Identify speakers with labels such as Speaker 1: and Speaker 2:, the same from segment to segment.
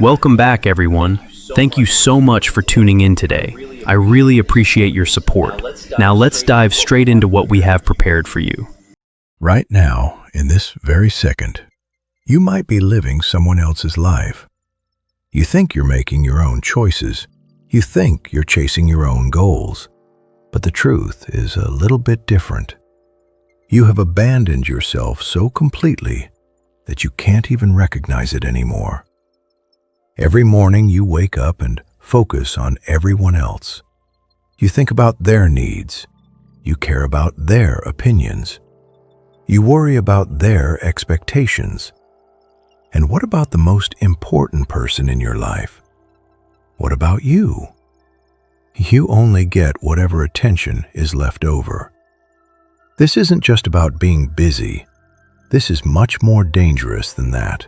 Speaker 1: Welcome back, everyone. Thank you so much for tuning in today. I really appreciate your support. Now let's dive straight into what we have prepared for you.
Speaker 2: Right now, in this very second, you might be living someone else's life. You think you're making your own choices. You think you're chasing your own goals. But the truth is a little bit different. You have abandoned yourself so completely that you can't even recognize it anymore. Every morning you wake up and focus on everyone else. You think about their needs. You care about their opinions. You worry about their expectations. And what about the most important person in your life? What about you? You only get whatever attention is left over. This isn't just about being busy. This is much more dangerous than that.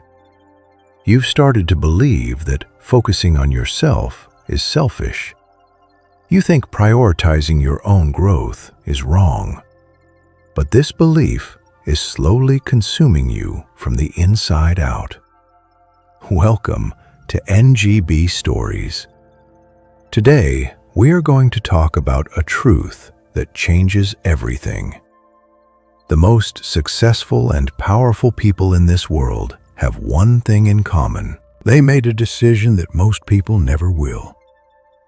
Speaker 2: You've started to believe that focusing on yourself is selfish. You think prioritizing your own growth is wrong. But this belief is slowly consuming you from the inside out. Welcome to NGB Stories. Today, we are going to talk about a truth that changes everything. The most successful and powerful people in this world have one thing in common. They made a decision that most people never will.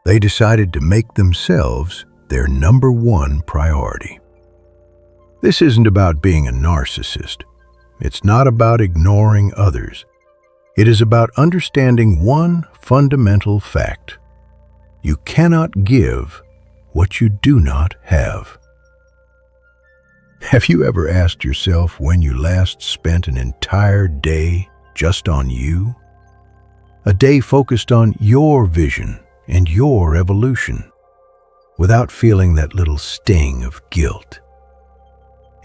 Speaker 2: They decided to make themselves their number one priority. This isn't about being a narcissist. It's not about ignoring others. It is about understanding one fundamental fact. You cannot give what you do not have. Have you ever asked yourself when you last spent an entire day just on you? A day focused on your vision and your evolution, without feeling that little sting of guilt.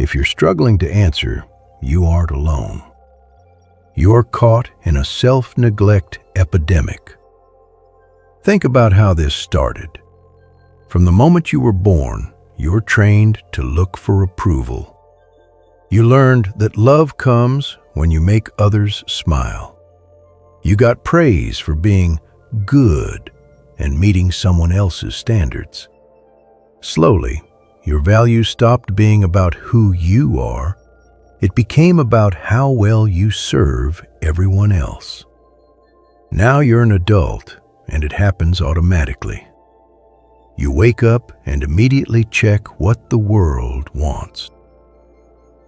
Speaker 2: If you're struggling to answer, you aren't alone. You're caught in a self-neglect epidemic. Think about how this started. From the moment you were born, you're trained to look for approval. You learned that love comes when you make others smile. You got praise for being good and meeting someone else's standards. Slowly, your values stopped being about who you are. It became about how well you serve everyone else. Now you're an adult, and it happens automatically. You wake up and immediately check what the world wants.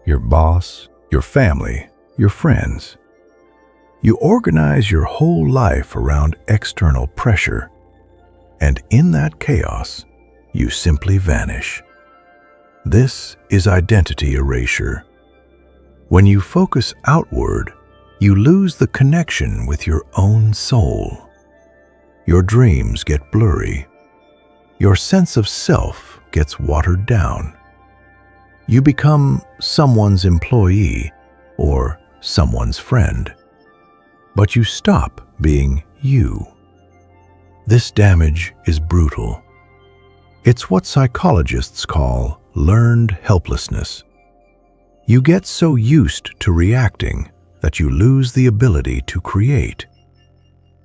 Speaker 2: Your boss, your family, your friends. You organize your whole life around external pressure, and in that chaos, you simply vanish. This is identity erasure. When you focus outward, you lose the connection with your own soul. Your dreams get blurry. Your sense of self gets watered down. You become someone's employee or someone's friend, but you stop being you. This damage is brutal. It's what psychologists call learned helplessness. You get so used to reacting that you lose the ability to create.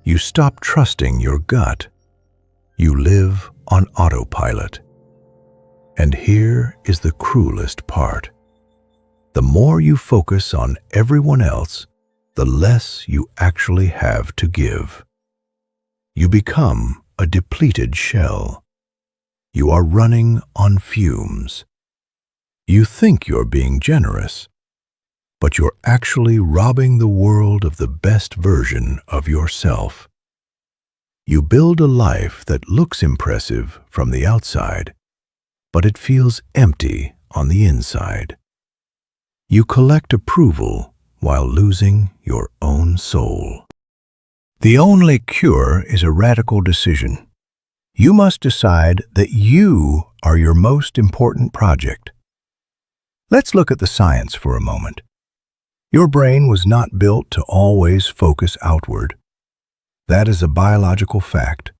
Speaker 2: You stop trusting your gut. You live on autopilot. And here is the cruelest part. The more you focus on everyone else, the less you actually have to give. You become a depleted shell. You are running on fumes. You think you're being generous, but you're actually robbing the world of the best version of yourself. You build a life that looks impressive from the outside, but it feels empty on the inside. You collect approval while losing your own soul. The only cure is a radical decision. You must decide that you are your most important project. Let's look at the science for a moment. Your brain was not built to always focus outward. That is a biological fact.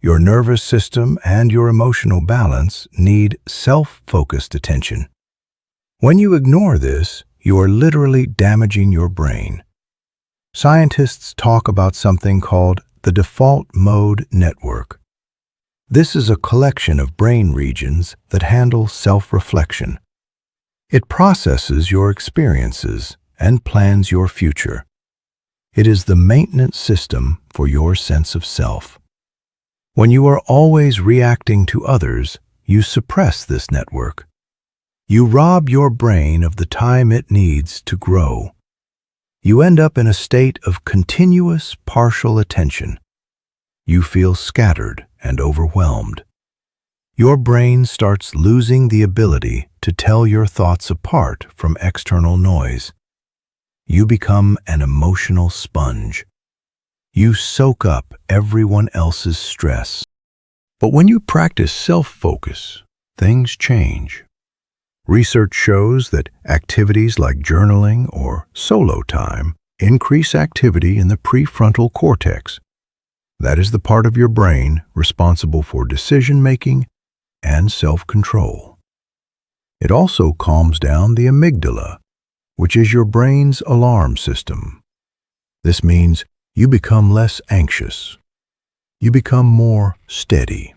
Speaker 2: Your nervous system and your emotional balance need self-focused attention. When you ignore this, you are literally damaging your brain. Scientists talk about something called the default mode network. This is a collection of brain regions that handle self-reflection. It processes your experiences and plans your future. It is the maintenance system for your sense of self. When you are always reacting to others, you suppress this network. You rob your brain of the time it needs to grow. You end up in a state of continuous partial attention. You feel scattered and overwhelmed. Your brain starts losing the ability to tell your thoughts apart from external noise. You become an emotional sponge. You soak up everyone else's stress. But when you practice self-focus, things change. Research shows that activities like journaling or solo time increase activity in the prefrontal cortex. That is the part of your brain responsible for decision-making and self-control. It also calms down the amygdala, which is your brain's alarm system. This means you become less anxious. You become more steady.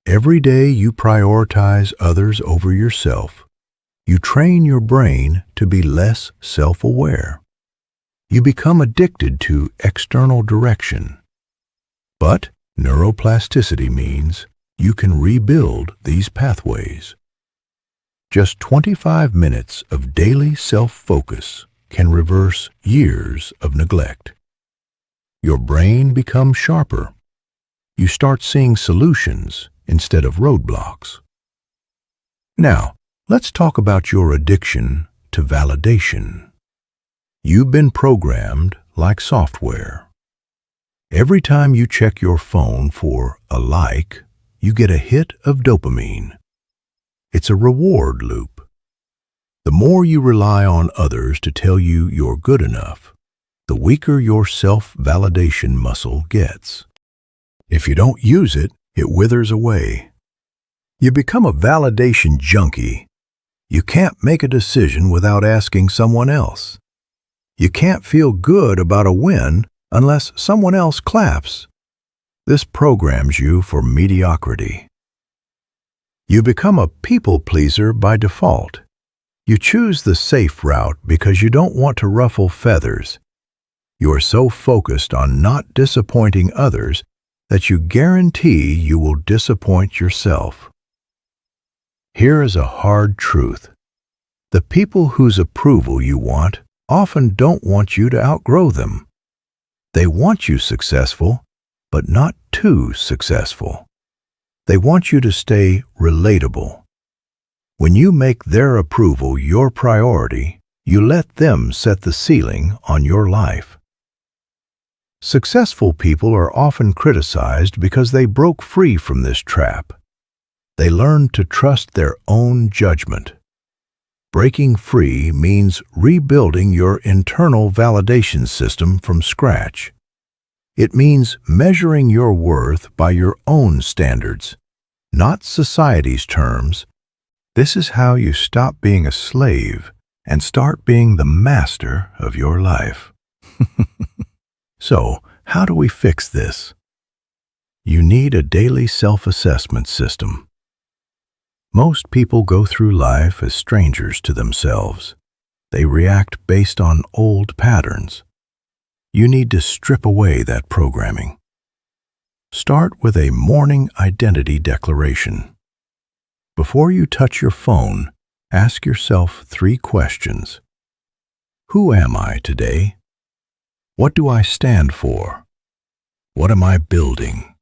Speaker 2: Every day you prioritize others over yourself. You train your brain to be less self-aware. You become addicted to external direction. But neuroplasticity means you can rebuild these pathways. Just 25 minutes of daily self-focus can reverse years of neglect. Your brain becomes sharper. You start seeing solutions instead of roadblocks. Now, let's talk about your addiction to validation. You've been programmed like software. Every time you check your phone for a like, you get a hit of dopamine. It's a reward loop. The more you rely on others to tell you you're good enough, the weaker your self-validation muscle gets. If you don't use it, it withers away. You become a validation junkie. You can't make a decision without asking someone else. You can't feel good about a win unless someone else claps. This programs you for mediocrity. You become a people pleaser by default. You choose the safe route because you don't want to ruffle feathers. You are so focused on not disappointing others that you guarantee you will disappoint yourself. Here is a hard truth. The people whose approval you want often don't want you to outgrow them. They want you successful, but not too successful. They want you to stay relatable. When you make their approval your priority, you let them set the ceiling on your life. Successful people are often criticized because they broke free from this trap. They learned to trust their own judgment. Breaking free means rebuilding your internal validation system from scratch. It means measuring your worth by your own standards, not society's terms. This is how you stop being a slave and start being the master of your life. So, how do we fix this? You need a daily self-assessment system. Most people go through life as strangers to themselves. They react based on old patterns. You need to strip away that programming. Start with a morning identity declaration. Before you touch your phone, ask yourself 3 questions. Who am I today? What do I stand for? What am I building?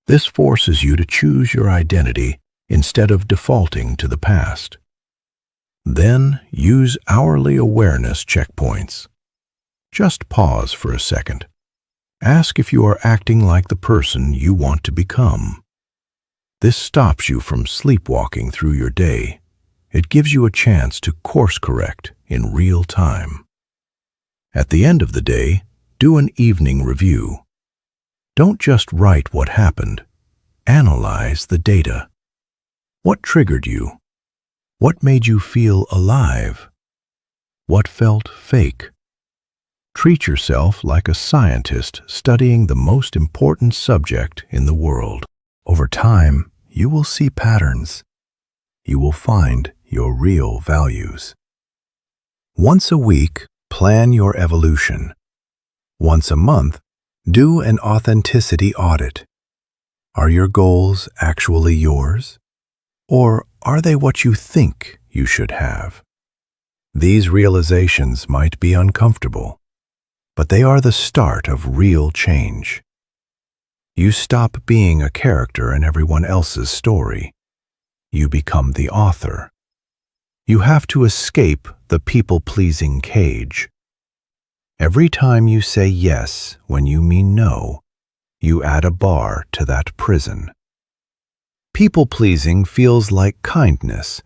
Speaker 2: This forces you to choose your identity instead of defaulting to the past. Then use hourly awareness checkpoints. Just pause for a second. Ask if you are acting like the person you want to become. This stops you from sleepwalking through your day. It gives you a chance to course correct in real time. At the end of the day, do an evening review. Don't just write what happened. Analyze the data. What triggered you? What made you feel alive? What felt fake? Treat yourself like a scientist studying the most important subject in the world. Over time, you will see patterns. You will find your real values. Once a week, plan your evolution. Once a month, do an authenticity audit. Are your goals actually yours? Or are they what you think you should have? These realizations might be uncomfortable, but they are the start of real change. You stop being a character in everyone else's story. You become the author. You have to escape the people-pleasing cage. Every time you say yes when you mean no, you add a bar to that prison. People-pleasing feels like kindness,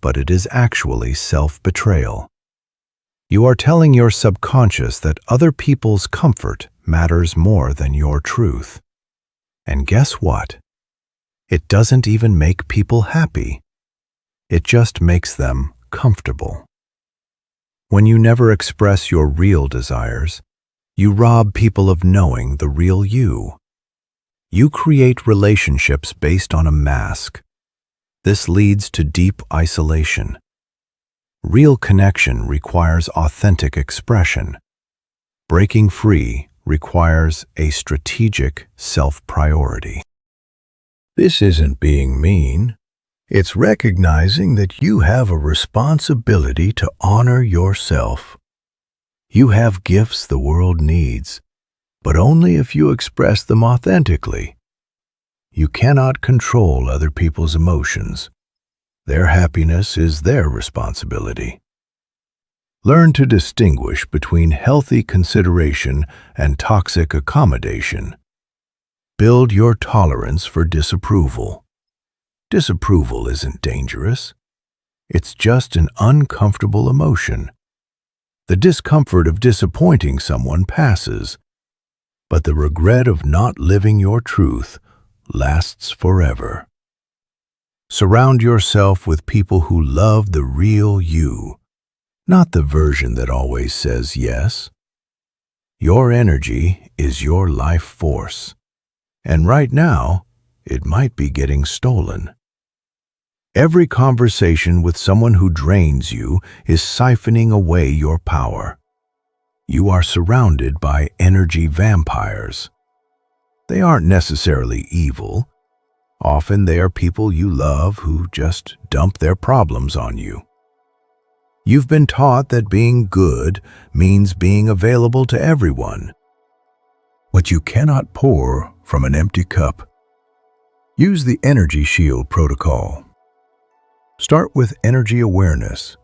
Speaker 2: but it is actually self-betrayal. You are telling your subconscious that other people's comfort matters more than your truth. And guess what? It doesn't even make people happy. It just makes them comfortable. When you never express your real desires, you rob people of knowing the real you. You create relationships based on a mask. This leads to deep isolation. Real connection requires authentic expression. Breaking free requires a strategic self-priority. This isn't being mean. It's recognizing that you have a responsibility to honor yourself. You have gifts the world needs, but only if you express them authentically. You cannot control other people's emotions. Their happiness is their responsibility. Learn to distinguish between healthy consideration and toxic accommodation. Build your tolerance for disapproval. Disapproval isn't dangerous. It's just an uncomfortable emotion. The discomfort of disappointing someone passes, but the regret of not living your truth lasts forever. Surround yourself with people who love the real you, not the version that always says yes. Your energy is your life force, and right now, it might be getting stolen. Every conversation with someone who drains you is siphoning away your power. You are surrounded by energy vampires. They aren't necessarily evil. Often they are people you love who just dump their problems on you. You've been taught that being good means being available to everyone. But you cannot pour from an empty cup. Use the Energy Shield protocol. Start with energy awareness.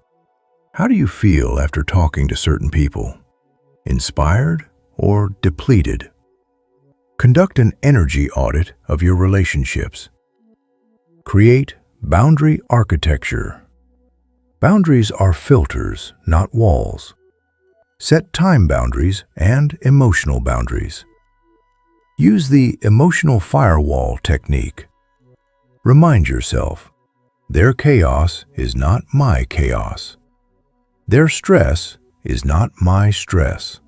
Speaker 2: How do you feel after talking to certain people? Inspired or depleted? Conduct an energy audit of your relationships. Create boundary architecture. Boundaries are filters, not walls. Set time boundaries and emotional boundaries. Use the emotional firewall technique. Remind yourself, their chaos is not my chaos. Their stress is not my stress.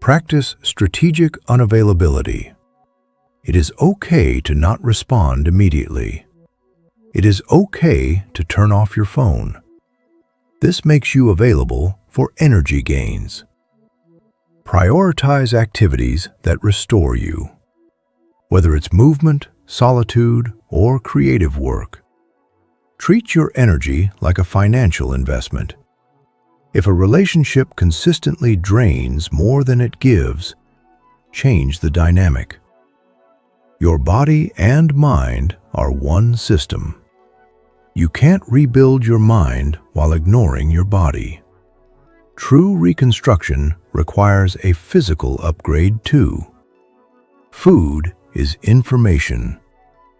Speaker 2: Practice strategic unavailability. It is okay to not respond immediately. It is okay to turn off your phone. This makes you available for energy gains. Prioritize activities that restore you. Whether it's movement, solitude, or creative work. Treat your energy like a financial investment. If a relationship consistently drains more than it gives, change the dynamic. Your body and mind are one system. You can't rebuild your mind while ignoring your body. True reconstruction requires a physical upgrade too. Food is information.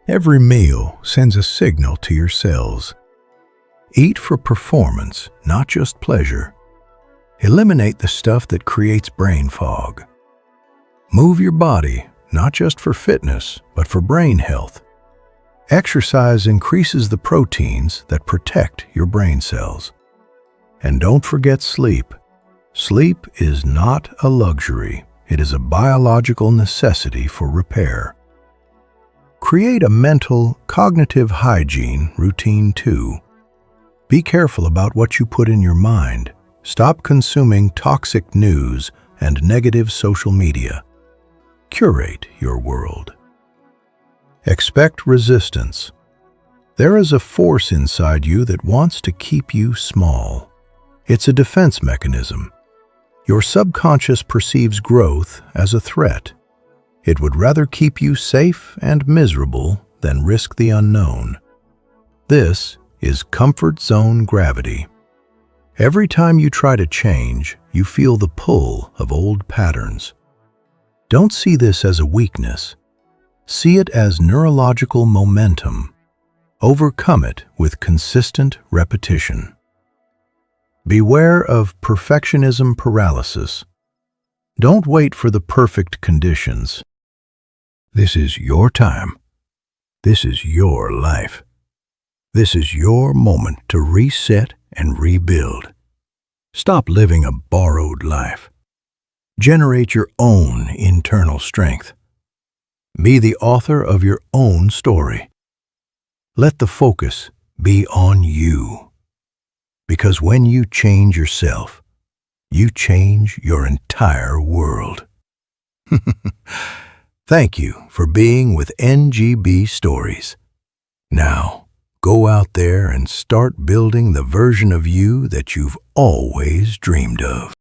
Speaker 2: Every meal sends a signal to your cells. Eat for performance, not just pleasure. Eliminate the stuff that creates brain fog. Move your body, not just for fitness, but for brain health. Exercise increases the proteins that protect your brain cells. And don't forget sleep. Sleep is not a luxury. It is a biological necessity for repair. Create a mental, cognitive hygiene routine too. Be careful about what you put in your mind. Stop consuming toxic news and negative social media. Curate your world. Expect resistance. There is a force inside you that wants to keep you small. It's a defense mechanism. Your subconscious perceives growth as a threat. It would rather keep you safe and miserable than risk the unknown. This is comfort zone gravity. Every time you try to change, you feel the pull of old patterns. Don't see this as a weakness. See it as neurological momentum. Overcome it with consistent repetition. Beware of perfectionism paralysis. Don't wait for the perfect conditions. This is your time. This is your life. This is your moment to reset and rebuild. Stop living a borrowed life. Generate your own internal strength. Be the author of your own story. Let the focus be on you. Because when you change yourself, you change your entire world. Thank you for being with NGB Stories. Now, go out there and start building the version of you that you've always dreamed of.